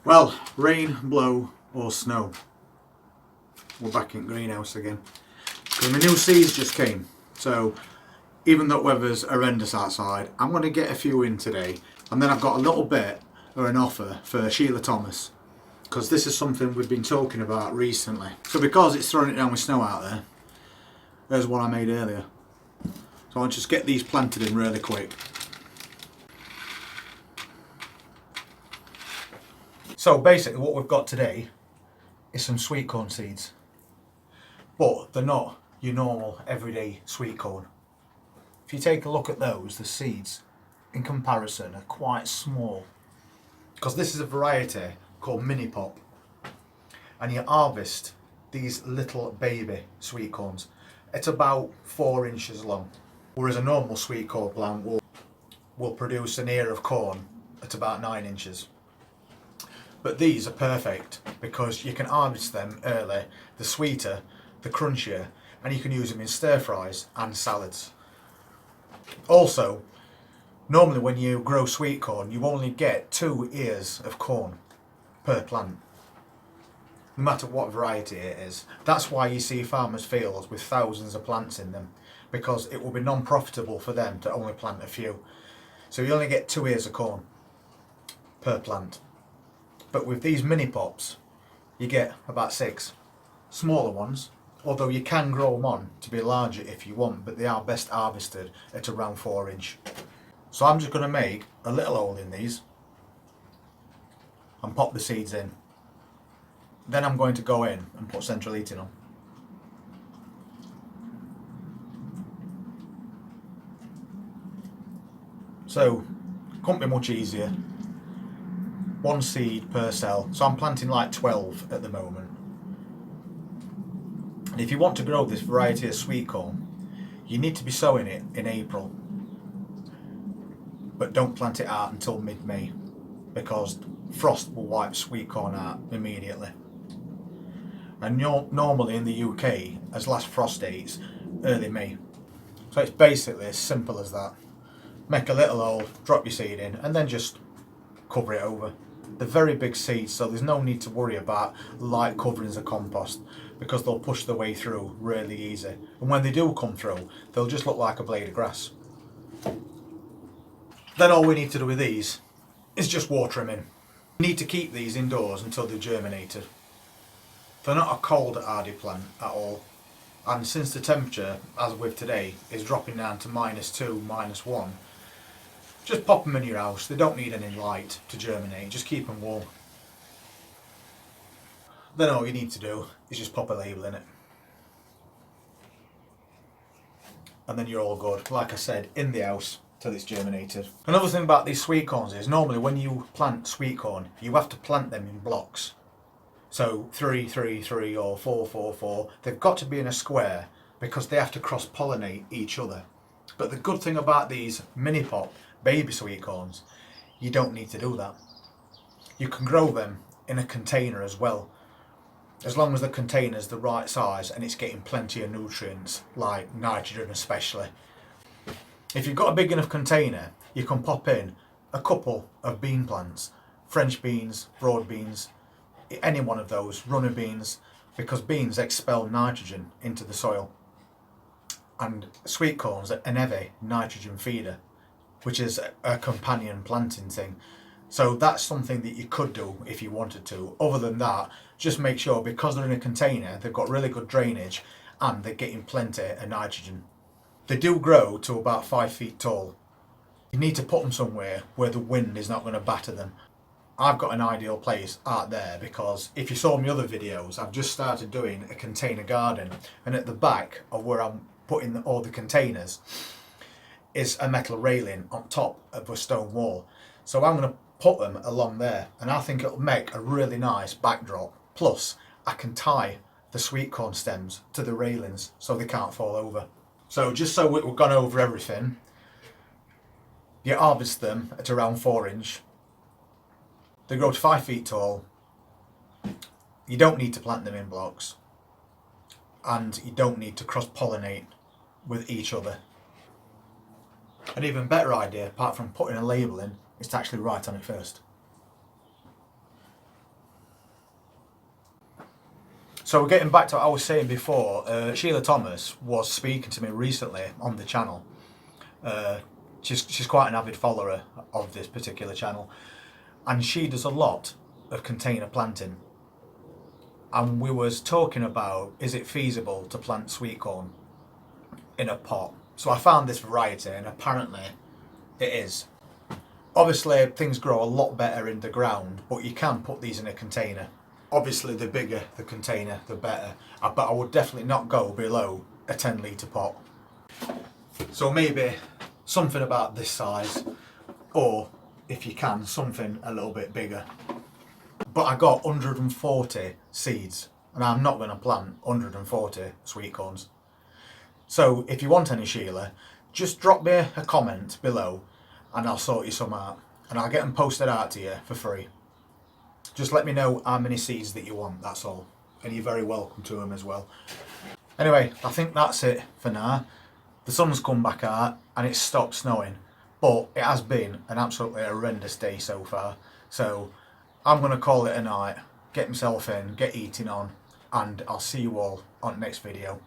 Well, rain, blow or snow, we're back in greenhouse again. So my new seeds just came, so even though weather's horrendous outside, I'm going to get a few in today. And then I've got a little bit or an offer for Sheila Thomas, because this is something we've been talking about recently. So because it's throwing it down with snow out there, there's one I made earlier. So I'll just get these planted in really quick. So basically what we've got today is some sweet corn seeds, but they're not your normal everyday sweet corn. If you take a look at those, the seeds in comparison are quite small, because this is a variety called Minipop, and you harvest these little baby sweet corns. It's about 4 inches long, whereas a normal sweet corn plant will produce an ear of corn at about 9 inches. But these are perfect because you can harvest them early. The sweeter, the crunchier, and you can use them in stir fries and salads. Also, normally when you grow sweet corn, you only get 2 ears of corn per plant, no matter what variety it is. That's why you see farmers' fields with thousands of plants in them, because it will be non-profitable for them to only plant a few. So you only get 2 ears of corn per plant. But with these mini pops, you get about 6 smaller ones, although you can grow them on to be larger if you want, but they are best harvested at around 4 inch. So I'm just going to make a little hole in these and pop the seeds in. Then I'm going to go in and put central heating on. So, couldn't be much easier. 1 seed per cell, so I'm planting like 12 at the moment. And if you want to grow this variety of sweet corn, you need to be sowing it in April, but don't plant it out until mid-May, because frost will wipe sweet corn out immediately. And normally in the UK, as last frost dates, early May. So it's basically as simple as that. Make a little hole, drop your seed in, and then just cover it over. They're very big seeds, so there's no need to worry about light coverings of compost, because they'll push their way through really easy. And when they do come through, they'll just look like a blade of grass. Then all we need to do with these is just water them in. You need to keep these indoors until they've germinated. They're not a cold hardy plant at all. And since the temperature, as with today, is dropping down to -2, -1, just pop them in your house. They don't need any light to germinate, just keep them warm. Then all you need to do is just pop a label in it. And then you're all good, like I said, in the house till it's germinated. Another thing about these sweet corns is normally when you plant sweet corn, you have to plant them in blocks. So 3, 3, 3 or 4, 4, 4. They've got to be in a square because they have to cross-pollinate each other. But the good thing about these Minipop baby sweet corns, you don't need to do that. You can grow them in a container as well, as long as the container's the right size and it's getting plenty of nutrients, like nitrogen especially. If you've got a big enough container, you can pop in a couple of bean plants, French beans, broad beans, any one of those, runner beans, because beans expel nitrogen into the soil. And sweet corns are an heavy nitrogen feeder, which is a companion planting thing. So that's something that you could do if you wanted to. Other than that, just make sure, because they're in a container, they've got really good drainage and they're getting plenty of nitrogen. They do grow to about 5 feet tall. You need to put them somewhere where the wind is not going to batter them. I've got an ideal place out there, because if you saw my other videos, I've just started doing a container garden, and at the back of where I'm putting all the containers is a metal railing on top of a stone wall. So I'm going to put them along there, and I think it'll make a really nice backdrop. Plus I can tie the sweet corn stems to the railings so they can't fall over. So just so we've gone over everything, you harvest them at around 4 inch. They grow to 5 feet tall. You don't need to plant them in blocks, and you don't need to cross-pollinate with each other. An even better idea, apart from putting a label in, is to actually write on it first. So getting back to what I was saying before, Sheila Thomas was speaking to me recently on the channel. She's quite an avid follower of this particular channel, and she does a lot of container planting. And we was talking about, is it feasible to plant sweet corn in a pot? So I found this variety, and apparently it is. Obviously things grow a lot better in the ground, but you can put these in a container. Obviously the bigger the container the better, but I would definitely not go below a 10 litre pot. So maybe something about this size, or if you can, something a little bit bigger. But I got 140 seeds, and I'm not going to plant 140 sweet corns. So if you want any, Sheila, just drop me a comment below and I'll sort you some out, and I'll get them posted out to you for free. Just let me know how many seeds that you want, that's all. And you're very welcome to them as well. Anyway, I think that's it for now. The sun's come back out and it's stopped snowing, but it has been an absolutely horrendous day so far. So I'm going to call it a night, get myself in, get eating on, and I'll see you all on the next video.